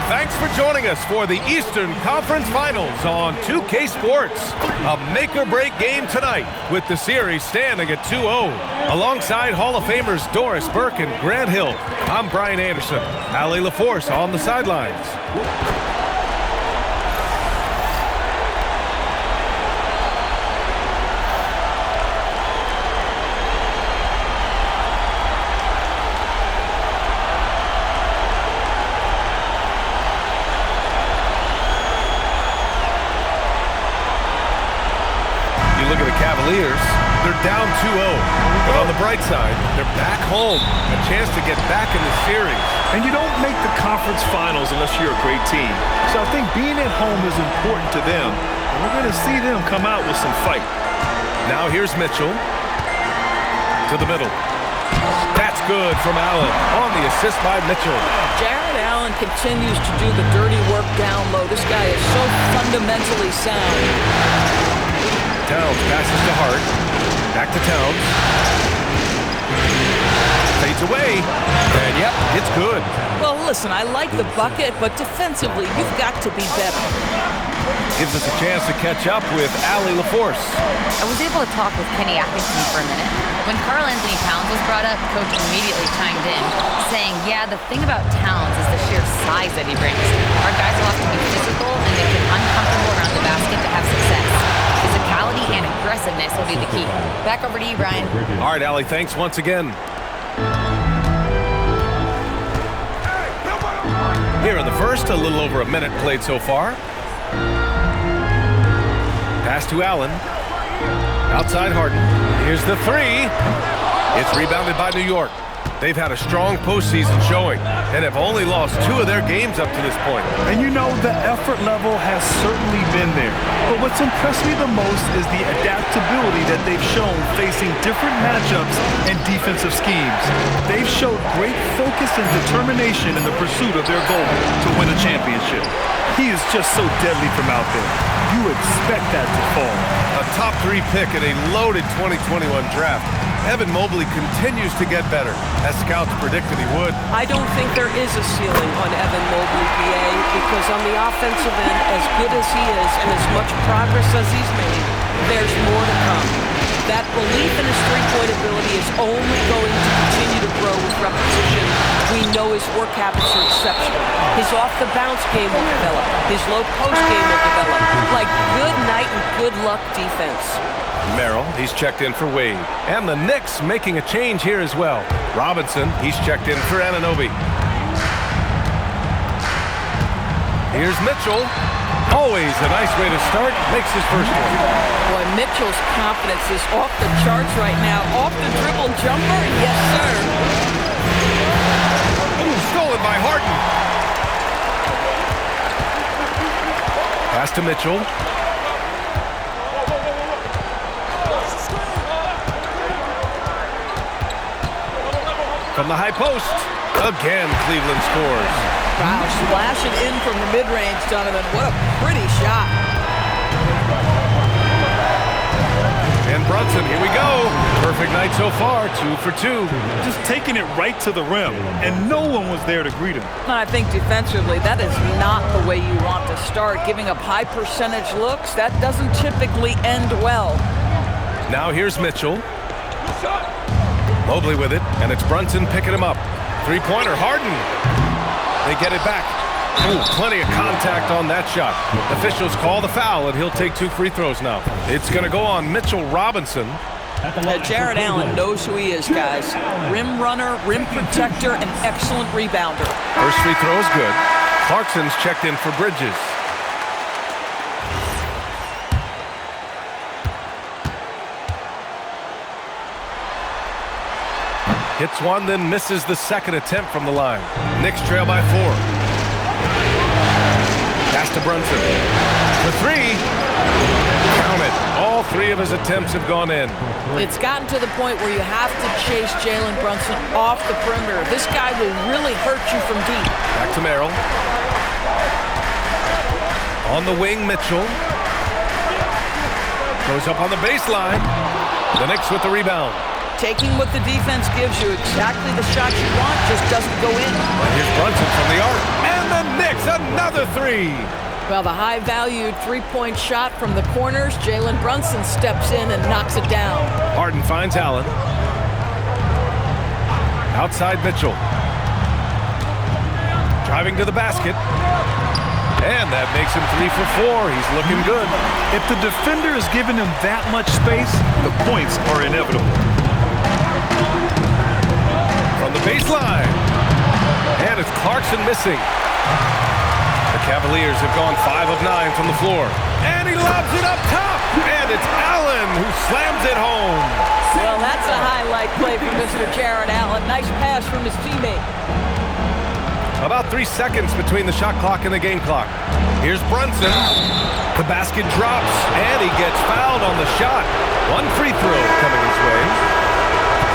Thanks for joining us for the Eastern Conference Finals on 2K Sports. A make-or-break game tonight with the series standing at 2-0. Alongside Hall of Famers Doris Burke and Grant Hill, I'm Brian Anderson. Allie LaForce on the sidelines. Look at the Cavaliers, they're down 2-0. But on the bright side, they're back home. A chance to get back in the series. And you don't make the conference finals unless you're a great team. So I think being at home is important to them. And we're going to see them come out with some fight. Now here's Mitchell. To the middle. That's good from Allen on the assist by Mitchell. Jared Allen continues to do the dirty work down low. This guy is so fundamentally sound. Towns passes to Hart. Back to Towns. Fades away. And yep, it's good. Well, listen, I like the bucket, but defensively, you've got to be better. Gives us a chance to catch up with Allie LaForce. I was able to talk with Kenny Atkinson for a minute. When Karl Anthony Towns was brought up, Coach immediately chimed in, saying, yeah, the thing about Towns is the sheer size that he brings. Our guys will have to be physical and make it uncomfortable around the basket to have success. Physicality and aggressiveness will be the key. Back over to you, Brian. All right, Allie, thanks once again. Here in the first, a little over a minute played so far. Pass to Allen. Outside Harden. Here's the three. It's rebounded by New York. They've had a strong postseason showing and have only lost 2 of their games up to this point. And you know, the effort level has certainly been there. But what's impressed me the most is the adaptability that they've shown facing different matchups and defensive schemes. They've showed great focus and determination in the pursuit of their goal to win a championship. He is just so deadly from out there. You expect that to fall. A top 3 pick in a loaded 2021 draft. Evan Mobley continues to get better, as scouts predicted he would. I don't think there is a ceiling on Evan Mobley, BA, because on the offensive end, as good as he is and as much progress as he's made, there's more to come. That belief in his three-point ability is only going to continue to grow with repetition. We know his work habits are exceptional. His off-the-bounce game will develop. His low-post game will develop. Like good night and good luck defense. Merrill, he's checked in for Wade. And the Knicks making a change here as well. Robinson, he's checked in for Anunoby. Here's Mitchell. Always a nice way to start. Makes his first one. Boy, Mitchell's confidence is off the charts right now. Off the dribble jumper? Yes, sir. Ooh, stolen by Harden. Pass to Mitchell. From the high post. Again, Cleveland scores. Wow, splashing in from the mid-range, Donovan. What a pretty shot. And Brunson, here we go. Perfect night so far, 2 for 2. Just taking it right to the rim, and no one was there to greet him. And I think defensively, that is not the way you want to start. Giving up high percentage looks, that doesn't typically end well. Now here's Mitchell. Mobley with it, and it's Brunson picking him up. Three-pointer, Harden. They get it back. Ooh, plenty of contact on that shot. Officials call the foul, and he'll take 2 free throws now. It's going to go on Mitchell Robinson. Jared Allen knows who he is, guys. Rim runner, rim protector, and excellent rebounder. First free throw is good. Clarkson's checked in for Bridges. Hits one, then misses the second attempt from the line. Knicks trail by 4. Pass to Brunson. For 3. Count it. All 3 of his attempts have gone in. It's gotten to the point where you have to chase Jalen Brunson off the perimeter. This guy will really hurt you from deep. Back to Merrill. On the wing, Mitchell. Goes up on the baseline. The Knicks with the rebound. Taking what the defense gives you, exactly the shot you want, just doesn't go in. And here's Brunson from the arc. And the Knicks, another three. Well, the high-valued three-point shot from the corners, Jalen Brunson steps in and knocks it down. Harden finds Allen. Outside Mitchell. Driving to the basket. And that makes him 3 for 4. He's looking good. If the defender is giving him that much space, the points are inevitable. From the baseline. And it's Clarkson missing. The Cavaliers have gone 5 of 9 from the floor. And he lobs it up top. And it's Allen who slams it home. Well, that's a highlight play for Mr. Jared Allen. Nice pass from his teammate. About 3 seconds between the shot clock and the game clock. Here's Brunson. The basket drops, and he gets fouled on the shot. One free throw coming his way.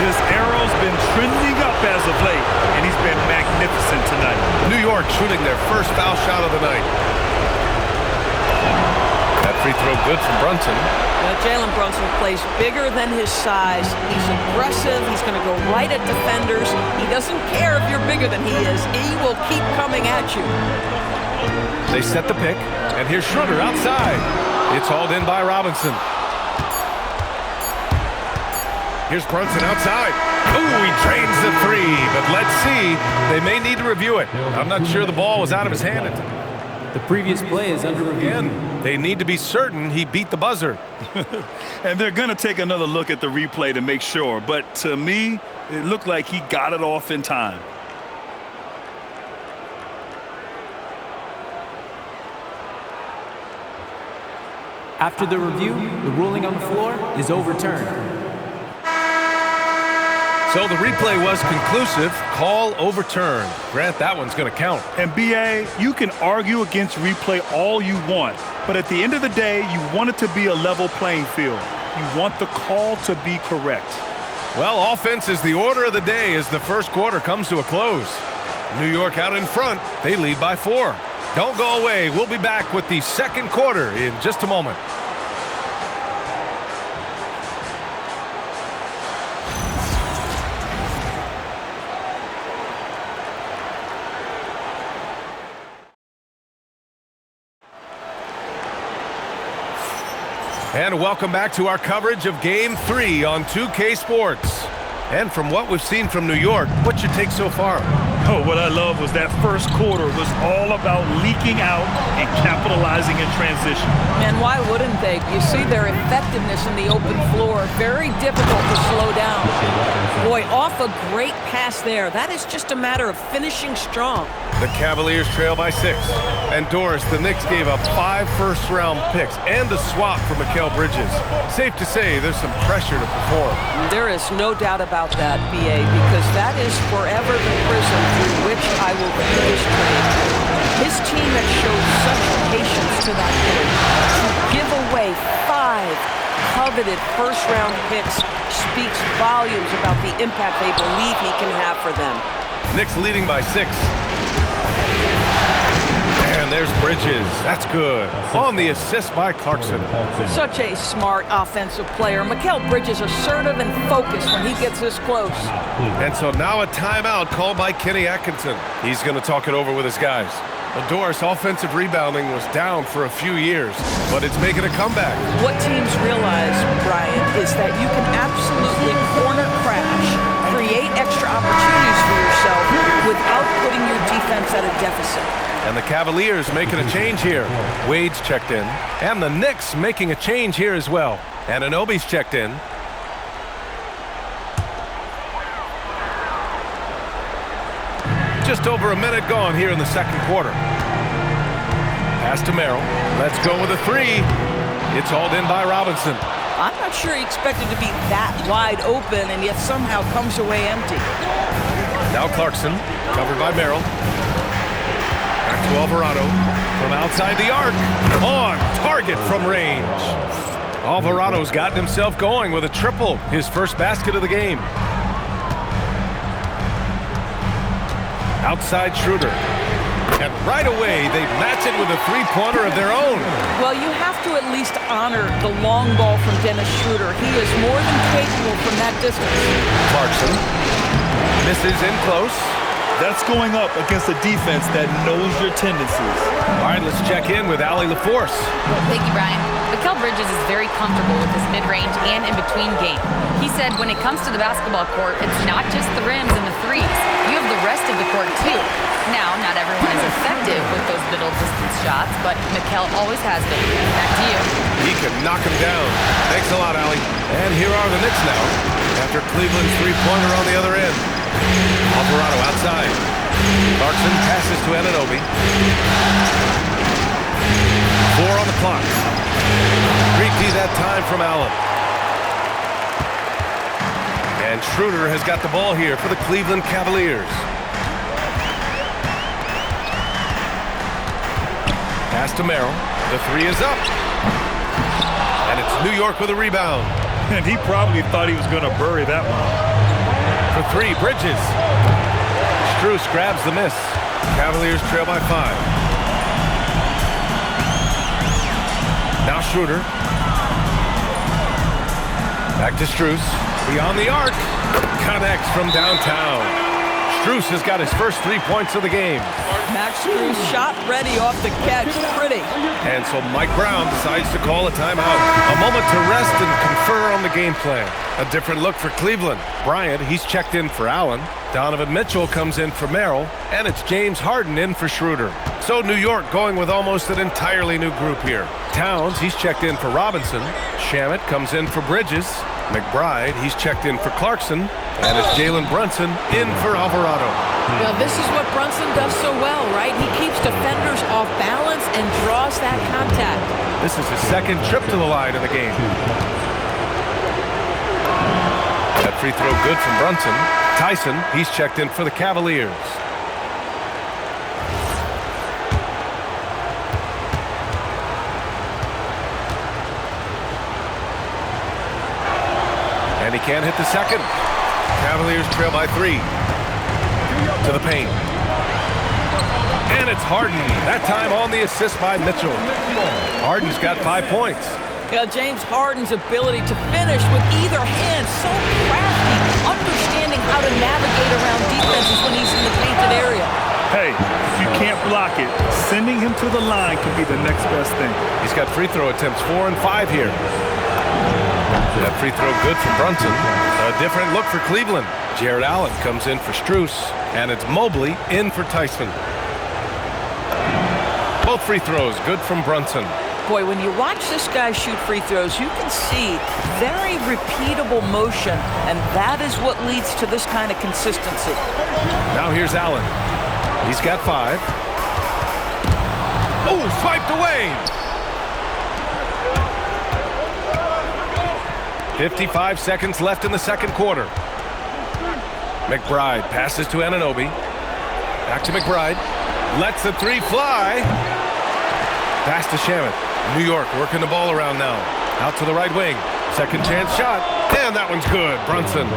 His arrow's been trending up as of late, and he's been magnificent tonight. New York shooting their first foul shot of the night. That free throw good from Brunson. Jalen Brunson plays bigger than his size. He's aggressive. He's going to go right at defenders. He doesn't care if you're bigger than he is. He will keep coming at you. They set the pick, and here's Schroeder outside. It's hauled in by Robinson. Here's Brunson outside. Ooh, he drains the three, but let's see. They may need to review it. I'm not sure the ball was out of his hand. The previous play is under review. Again, they need to be certain he beat the buzzer. And they're going to take another look at the replay to make sure. But to me, it looked like he got it off in time. After the review, the ruling on the floor is overturned. So the replay was conclusive. Call overturned. Grant, that one's going to count. And B.A., you can argue against replay all you want, but at the end of the day, you want it to be a level playing field. You want the call to be correct. Well, offense is the order of the day as the first quarter comes to a close. New York out in front. They lead by 4. Don't go away. We'll be back with the second quarter in just a moment. And welcome back to our coverage of Game 3 on 2K Sports. And from what we've seen from New York, what's your take so far? Oh, what I love was that first quarter was all about leaking out and capitalizing in transition. And why wouldn't they? You see their effectiveness in the open floor. Very difficult to slow down. Boy, off a great pass there. That is just a matter of finishing strong. The Cavaliers trail by 6. And Doris, the Knicks gave up 5 first-round picks and a swap for Mikal Bridges. Safe to say there's some pressure to perform. There is no doubt about that, B.A., because that is forever the prism through which I will view this trade. His team has showed such patience to that point. To give away 5 coveted first-round picks speaks volumes about the impact they believe he can have for them. Knicks leading by 6. And there's Bridges. That's good. On the assist by Clarkson. Such a smart offensive player. Mikal Bridges assertive and focused when he gets this close. And so now a timeout called by Kenny Atkinson. He's going to talk it over with his guys. Well, Doris, offensive rebounding was down for a few years, but it's making a comeback. What teams realize, Brian, is that you can absolutely corner crash, create extra opportunities for yourself without putting your defense at a deficit. And the Cavaliers making a change here. Wade's checked in. And the Knicks making a change here as well. And Anunoby's checked in. Just over a minute gone here in the second quarter. Pass to Merrill. Let's go with a 3. It's hauled in by Robinson. I'm not sure he expected to be that wide open and yet somehow comes away empty. Now Clarkson, covered by Merrill. Back to Alvarado from outside the arc. On target from range. Alvarado's gotten himself going with a triple, his first basket of the game. Outside Schroeder. And right away, they match it with a three-pointer of their own. Well, you have to at least honor the long ball from Dennis Schroeder. He is more than capable from that distance. Clarkson misses in close. That's going up against a defense that knows your tendencies. All right, let's check in with Allie LaForce. Thank you, Brian. Mikal Bridges is very comfortable with his mid-range and in-between game. He said when it comes to the basketball court, it's not just the rims and the threes. You have the rest of the court, too. Now, not everyone is effective with those middle-distance shots, but Mikal always has been. Back to you. He can knock him down. Thanks a lot, Allie. And here are the Knicks now, after Cleveland's three-pointer on the other end. Alvarado outside. Clarkson passes to Anunoby. 4 on the clock. 3T that time from Allen. And Schroeder has got the ball here for the Cleveland Cavaliers. Pass to Merrill. The three is up. And it's New York with a rebound. And he probably thought he was going to bury that one. For three, Bridges. Strus grabs the miss. Cavaliers trail by 5. Now Schroeder. Back to Strus. Beyond the arc. Connects from downtown. Strus has got his first 3 points of the game. Max Strus shot ready off the catch. Pretty. And so Mike Brown decides to call a timeout. A moment to rest and confer on the game plan. A different look for Cleveland. Bryant, he's checked in for Allen. Donovan Mitchell comes in for Merrill. And it's James Harden in for Schroeder. So New York going with almost an entirely new group here. Towns, he's checked in for Robinson. Shamet comes in for Bridges. McBride, he's checked in for Clarkson. And it's Jalen Brunson in for Alvarado. Well, this is what Brunson does so well, right? He keeps defenders off balance and draws that contact. This is his second trip to the line in the game. That free throw good from Brunson. Tyson, he's checked in for the Cavaliers. And he can't hit the second. Cavaliers trail by 3. To the paint. And it's Harden. That time on the assist by Mitchell. Harden's got 5 points. Yeah, James Harden's ability to finish with either hand, so crafty, understanding how to navigate around defenses when he's in the painted area. Hey, if you can't block it, sending him to the line could be the next best thing. He's got free throw attempts 4 and 5 here. That free throw good from Brunson. A different look for Cleveland. Jared Allen comes in for Strus, and it's Mobley in for Tyson. Both free throws good from Brunson. Boy, when you watch this guy shoot free throws, you can see very repeatable motion, and that is what leads to this kind of consistency. Now here's Allen. He's got 5. Oh, swiped away. 55 seconds left in the second quarter. McBride passes to Anunoby. Back to McBride. Lets the three fly. Pass to Shamet. New York working the ball around now. Out to the right wing. Second chance shot. And that one's good. Brunson.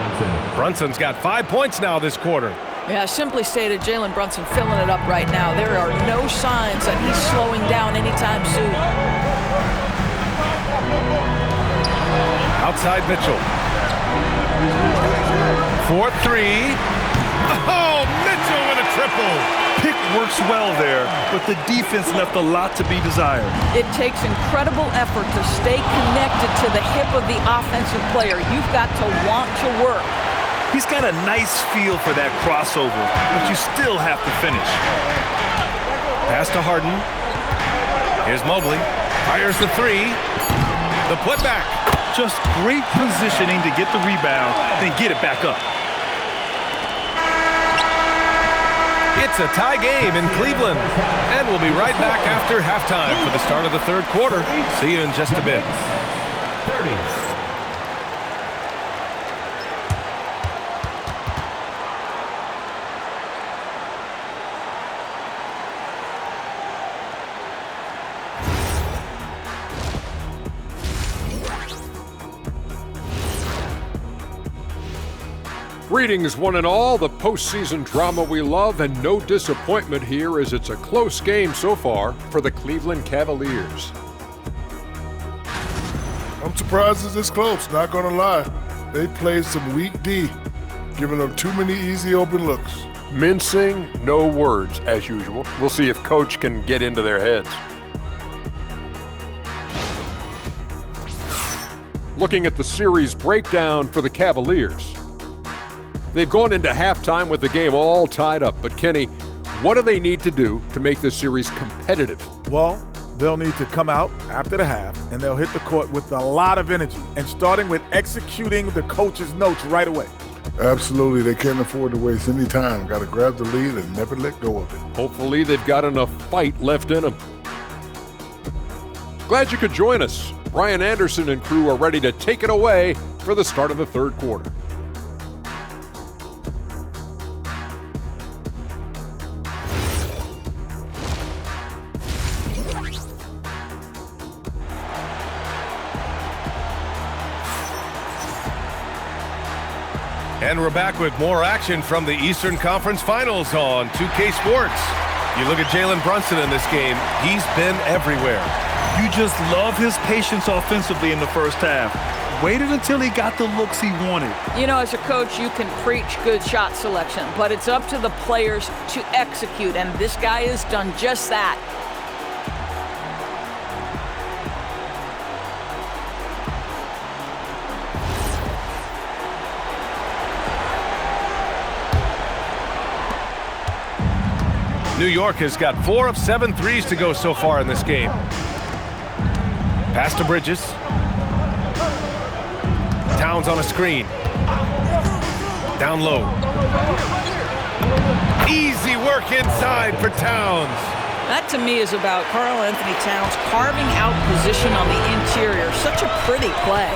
Brunson's got 5 points now this quarter. Yeah, simply stated, Jalen Brunson filling it up right now. There are no signs that he's slowing down anytime soon. Outside Mitchell. 4-3. Oh, Mitchell with a triple. Pick works well there, but the defense left a lot to be desired. It takes incredible effort to stay connected to the hip of the offensive player. You've got to want to work. He's got a nice feel for that crossover, but you still have to finish. Pass to Harden. Here's Mobley. Fires the three. The putback. Just great positioning to get the rebound, then get it back up. It's a tie game in Cleveland. And we'll be right back after halftime for the start of the third quarter. See you in just a bit. 30. Greetings, one and all. The postseason drama we love, and no disappointment here as it's a close game so far for the Cleveland Cavaliers. I'm surprised it's this close, not gonna lie. They played some weak D, giving them too many easy open looks. Mincing, no words, as usual. We'll see if Coach can get into their heads. Looking at the series breakdown for the Cavaliers. They've gone into halftime with the game all tied up. But Kenny, what do they need to do to make this series competitive? Well, they'll need to come out after the half, and they'll hit the court with a lot of energy, and starting with executing the coach's notes right away. Absolutely, they can't afford to waste any time. Got to grab the lead and never let go of it. Hopefully they've got enough fight left in them. Glad you could join us. Brian Anderson and crew are ready to take it away for the start of the third quarter. And we're back with more action from the Eastern Conference Finals on 2K Sports. You look at Jalen Brunson in this game, he's been everywhere. You just love his patience offensively in the first half. Waited until he got the looks he wanted. You know, as a coach, you can preach good shot selection, but it's up to the players to execute, and this guy has done just that. New York has got 4 of 7 threes to go so far in this game. Pass to Bridges. Towns on a screen. Down low. Easy work inside for Towns. That, to me, is about Karl Anthony Towns carving out position on the interior. Such a pretty play.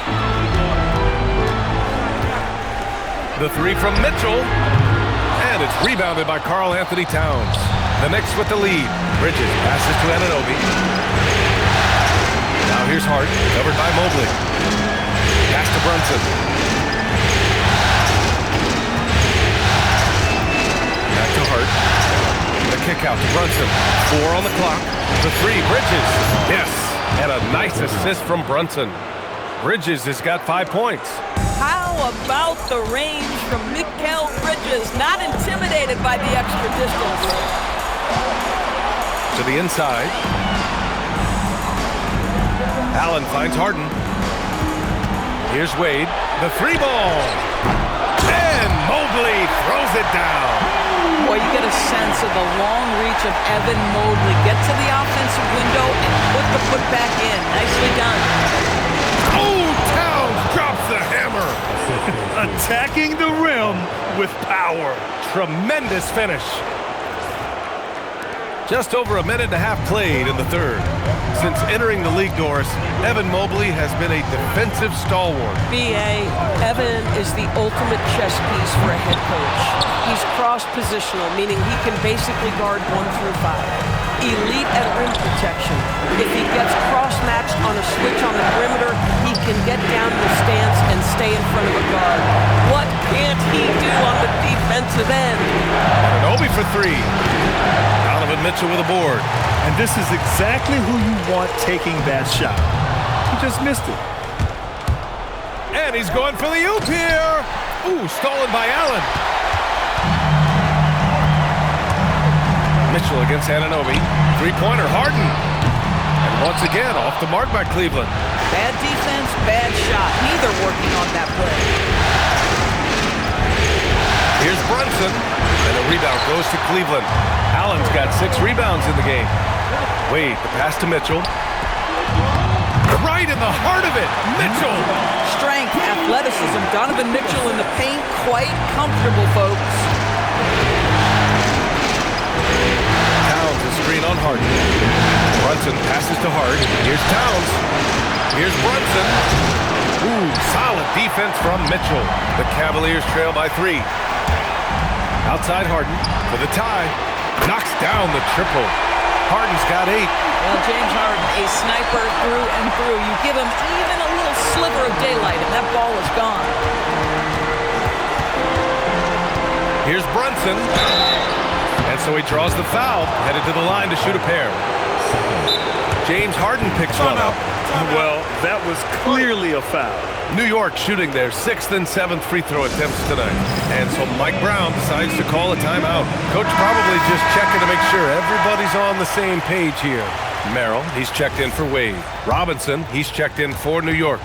The three from Mitchell. And it's rebounded by Karl Anthony Towns. The Knicks with the lead. Bridges passes to Anunoby. Now here's Hart, covered by Mobley. Pass to Brunson. Back to Hart. The kick out to Brunson. 4 on the clock. The three, Bridges. Yes, and a nice assist from Brunson. Bridges has got 5 points. How about the range from Mikal Bridges? Not intimidated by the extra distance. To the inside. Allen finds Harden. Here's Wade. The 3-ball. And Mobley throws it down. Boy, you get a sense of the long reach of Evan Mobley. Get to the offensive window and put the putback in. Nicely done. Oh, Towns drops the hammer. Attacking the rim with power. Tremendous finish. Just over a minute and a half played in the third. Since entering the league, Doris, Evan Mobley has been a defensive stalwart. B.A., Evan is the ultimate chess piece for a head coach. He's cross-positional, meaning he can basically guard 1 through 5. Elite at rim protection. If he gets cross-matched on a switch on the perimeter, he can get down in the stance and stay in front of a guard. What can't he do on the defensive end? Anunoby for 3. Donovan Mitchell with a board. And this is exactly who you want taking that shot. He just missed it. And he's going for the oop here. Ooh, stolen by Allen. Mitchell against Anunoby. 3-pointer, Harden. And once again, off the mark by Cleveland. Bad defense, bad shot. Neither working on that play. Here's Brunson. And the rebound goes to Cleveland. Allen's got 6 rebounds in the game. Wade, the pass to Mitchell. Right in the heart of it, Mitchell. Strength, athleticism. Donovan Mitchell in the paint, quite comfortable, folks. Towns is screen on Harden. Brunson passes to Hart. Here's Towns. Here's Brunson. Ooh, solid defense from Mitchell. The Cavaliers trail by 3. Outside Harden for the tie. Knocks down the triple. Harden's got 8. Well, James Harden, a sniper through and through. You give him even a little sliver of daylight, and that ball is gone. Here's Brunson. And so he draws the foul, headed to the line to shoot a pair. James Harden picks one up. Well, that was clearly a foul. New York shooting their 6th and 7th free throw attempts tonight. And so Mike Brown decides to call a timeout. Coach probably just checking to make sure everybody's on the same page here. Merrill, he's checked in for Wade. Robinson, he's checked in for New York.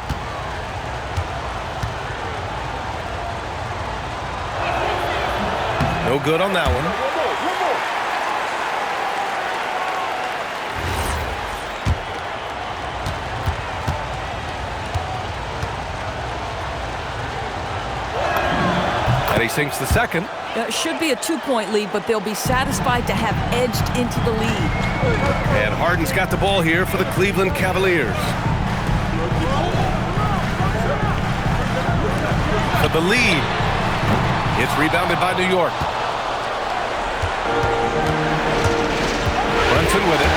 No good on that one. And he sinks the second. Should be a 2-point lead, but they'll be satisfied to have edged into the lead. And Harden's got the ball here for the Cleveland Cavaliers. For the lead. It's rebounded by New York. Brunson with it.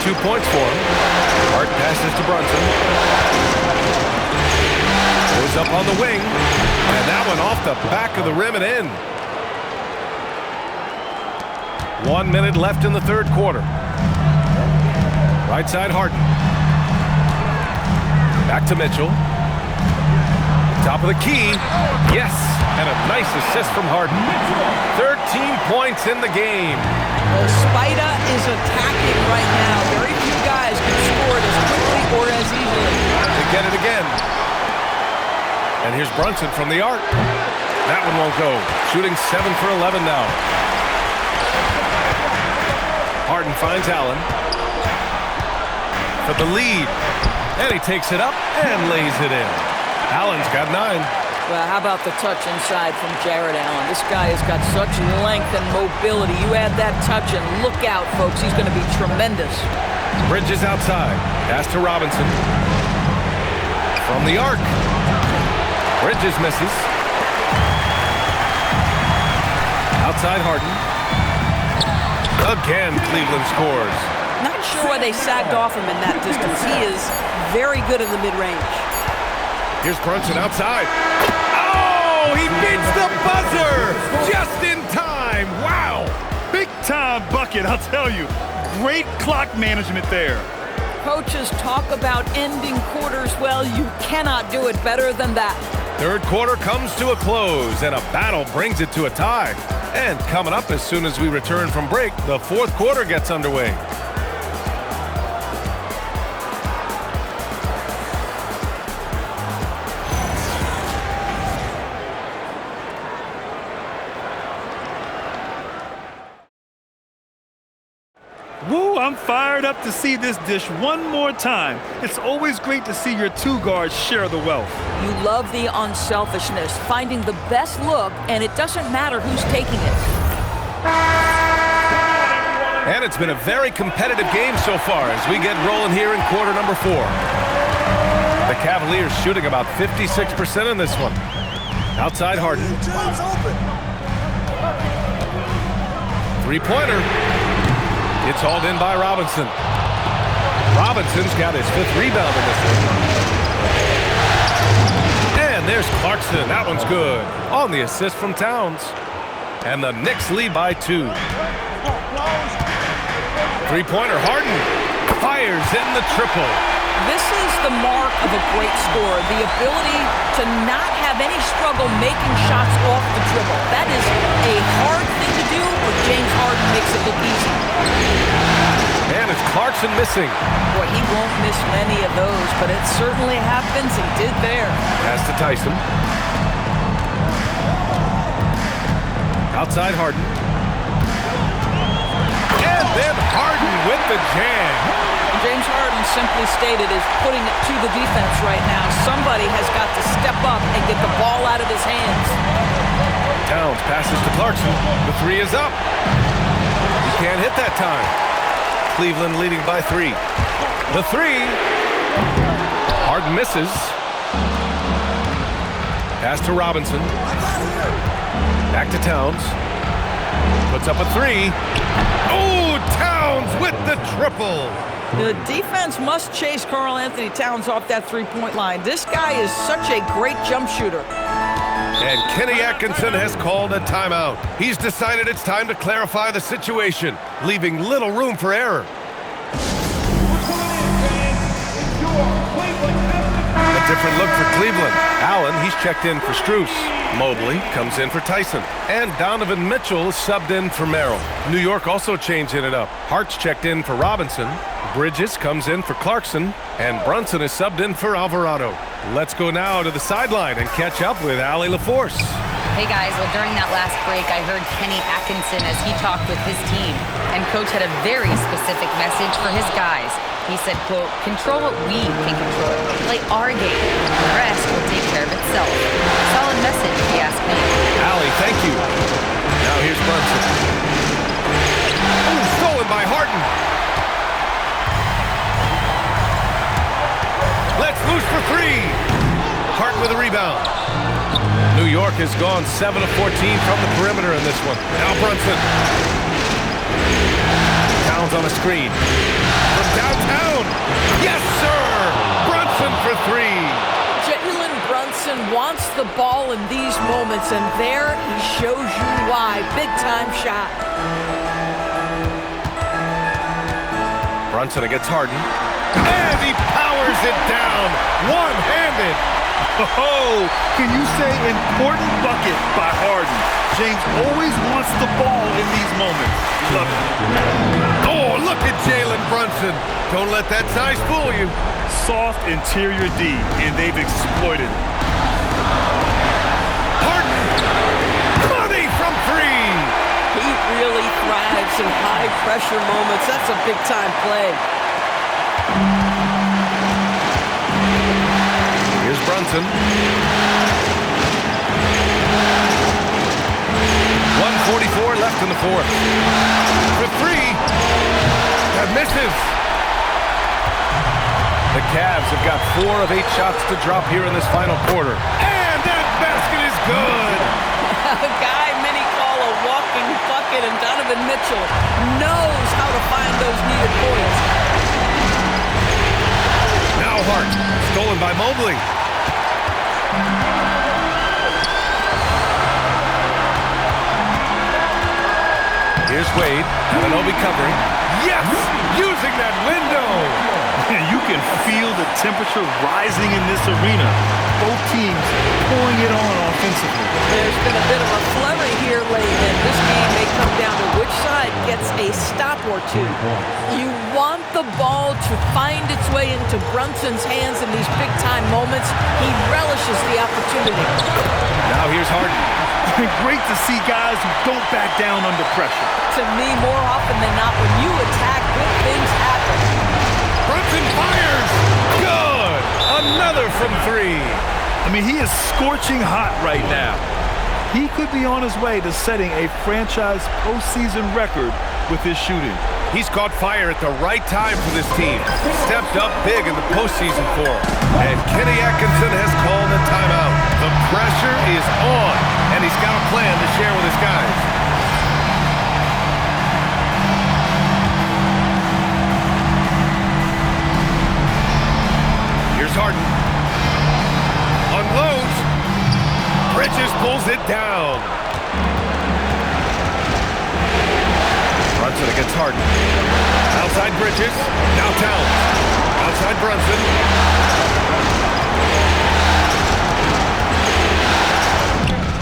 22 points for him. Hart passes to Brunson. Goes up on the wing. And that one off the back of the rim and in. 1 minute left in the third quarter. Right side Harden. Back to Mitchell. Top of the key. Yes. And a nice assist from Harden. 13 points in the game. Well, Spida is attacking right now. Very few guys can score it as quickly or as easily. They get it again. And here's Brunson from the arc. That one won't go. Shooting 7 for 11 now. Harden finds Allen. For the lead. And he takes it up and lays it in. Allen's got 9. Well, how about the touch inside from Jared Allen? This guy has got such length and mobility. You add that touch and look out, folks. He's going to be tremendous. Bridges outside. Pass to Robinson. From the arc. Bridges misses. Outside Harden. Again, Cleveland scores. Not sure why they sagged off him in that distance. He is very good in the mid-range. Here's Brunson outside. Oh, he beats the buzzer just in time. Wow. Big time bucket, I'll tell you. Great clock management there. Coaches talk about ending quarters. Well, you cannot do it better than that. Third quarter comes to a close, and a battle brings it to a tie. And coming up as soon as we return from break, the fourth quarter gets underway. Woo, I'm fired up to see this dish one more time. It's always great to see your two guards share the wealth. You love the unselfishness, finding the best look, and it doesn't matter who's taking it. And it's been a very competitive game so far as we get rolling here in quarter number 4. The Cavaliers shooting about 56% in this one. Outside Harden. Three-pointer. It's hauled in by Robinson. Robinson's got his 5th rebound in this one. And there's Clarkson. That one's good. On the assist from Towns. And the Knicks lead by 2. Three-pointer Harden. Fires in the triple. This is the mark of a great scorer, the ability to not have any struggle making shots off the dribble. That is a hard thing to do, but James Harden makes it look easy. And it's Clarkson missing. Boy, he won't miss many of those, but it certainly happens and did there. Pass to Tyson. Outside Harden. And then Harden with the jam. James Harden, simply stated, is putting it to the defense right now. Somebody has got to step up and get the ball out of his hands. Towns passes to Clarkson. The 3 is up. He can't hit that time. Cleveland leading by 3. The 3. Harden misses. Pass to Robinson. Back to Towns. Puts up a 3. Oh, Towns with the triple. The defense must chase Karl Anthony Towns off that three-point line. This guy is such a great jump shooter. And Kenny Atkinson has called a timeout. He's decided it's time to clarify the situation, leaving little room for error. A different look for Cleveland. Allen, he's checked in for Strus. Mobley comes in for Tyson. And Donovan Mitchell is subbed in for Merrill. New York also changing it up. Hart's checked in for Robinson. Bridges comes in for Clarkson. And Brunson is subbed in for Alvarado. Let's go now to the sideline and catch up with Allie LaForce. Hey guys, well during that last break, I heard Kenny Atkinson as he talked with his team. And Coach had a very specific message for his guys. He said, quote, control what we can control. Play our game. The rest will take care of itself. Solid message, if you ask me. Allie, thank you. Now here's Brunson. Oh, stolen by Harden. Let's loose for three. Harden with a rebound. New York has gone 7 of 14 from the perimeter in this one. Now Brunson. Towns on a screen. From downtown. Yes, sir. Brunson for three. Jalen Brunson wants the ball in these moments, and there he shows you why. Big-time shot. Brunson against Harden. And he powers it down. One-handed. Oh, can you say important bucket by Harden? James always wants the ball in these moments. Love it. Oh, look at Jalen Brunson. Don't let that size fool you. Soft interior D, and they've exploited it. Harden. Money from three. He really thrives in high-pressure moments. That's a big-time play. Here's Brunson. 1:44 left in the fourth. For three. That misses. The Cavs have got 4 of 8 shots to drop here in this final quarter. And that basket is good. A guy many call a walking bucket, and Donovan Mitchell knows how to find those needed points. Now Hart, stolen by Mobley. Here's Wade, Anunoby covering. Yes! Using that window! You can feel the temperature rising in this arena. Both teams pouring it on offensively. There's been a bit of a flurry here late, and this game may come down to which side gets a stop or two. You want the ball to find its way into Brunson's hands in these big-time moments. He relishes the opportunity. Now here's Harden. Great to see guys who don't back down under pressure. To me, more often than not, when you attack, good things happen. Brunson fires! Good! Another from three. I mean, he is scorching hot right now. He could be on his way to setting a franchise postseason record with his shooting. He's caught fire at the right time for this team. Stepped up big in the postseason for him. And Kenny Atkinson has called a timeout. The pressure is on, and he's got a plan to share with his guys. Here's Harden. Unloads. Bridges pulls it down. Brunson against Harden. Outside Bridges. Now Towns. Outside Brunson.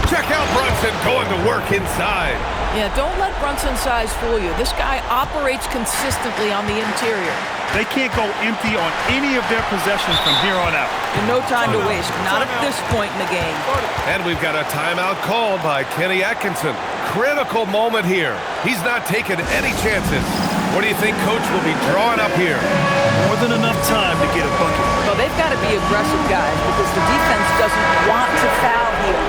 Check out Brunson going to work inside. Yeah, don't let Brunson's size fool you. This guy operates consistently on the interior. They can't go empty on any of their possessions from here on out. And no time to waste, not at this point in the game. And we've got a timeout called by Kenny Atkinson. Critical moment here. He's not taking any chances. What do you think Coach will be drawing up here? More than enough time to get a bucket. Well, they've got to be aggressive, guys, because the defense doesn't want to foul here.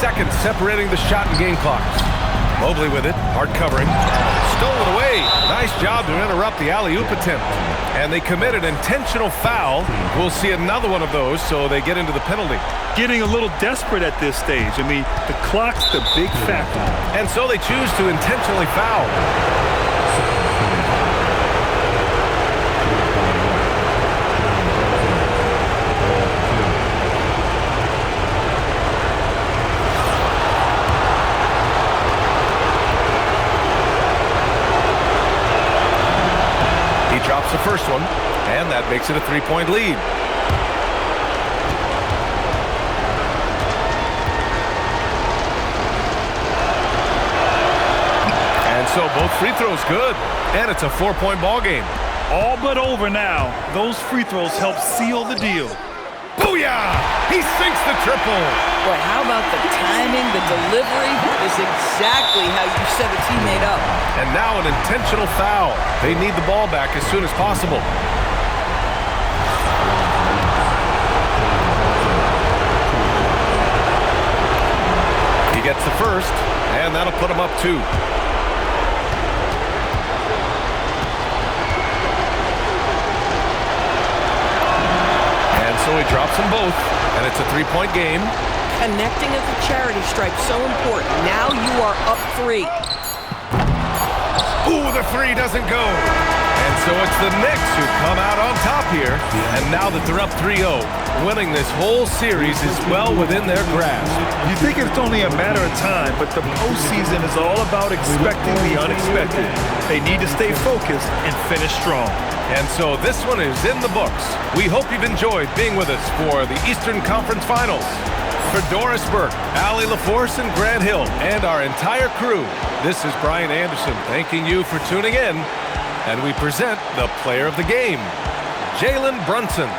Seconds separating the shot and game clocks. Mobley with it, hard covering. Stolen away. Nice job to interrupt the alley-oop attempt. And they commit an intentional foul. We'll see another one of those, so they get into the penalty. Getting a little desperate at this stage. I mean, the clock's the big factor. And so they choose to intentionally foul. He drops the first one, and that makes it a 3-point lead. So both free throws good, and it's a 4-point ball game. All but over now. Those free throws help seal the deal. Booyah! He sinks the triple. Boy, how about the timing? The delivery is exactly how you set a teammate up. And now an intentional foul. They need the ball back as soon as possible. He gets the first, and that'll put him up 2. So he drops them both, and it's a 3-point game. Connecting at the charity stripe, so important. Now you are up 3. Ooh, the 3 doesn't go. And so it's the Knicks who come out on top here. And now that they're up 3-0, winning this whole series is well within their grasp. You think it's only a matter of time, but the postseason is all about expecting the unexpected. They need to stay focused and finish strong. And so this one is in the books. We hope you've enjoyed being with us for the Eastern Conference Finals. For Doris Burke, Allie LaForce, and Grant Hill, and our entire crew, this is Brian Anderson thanking you for tuning in. And we present the player of the game, Jalen Brunson.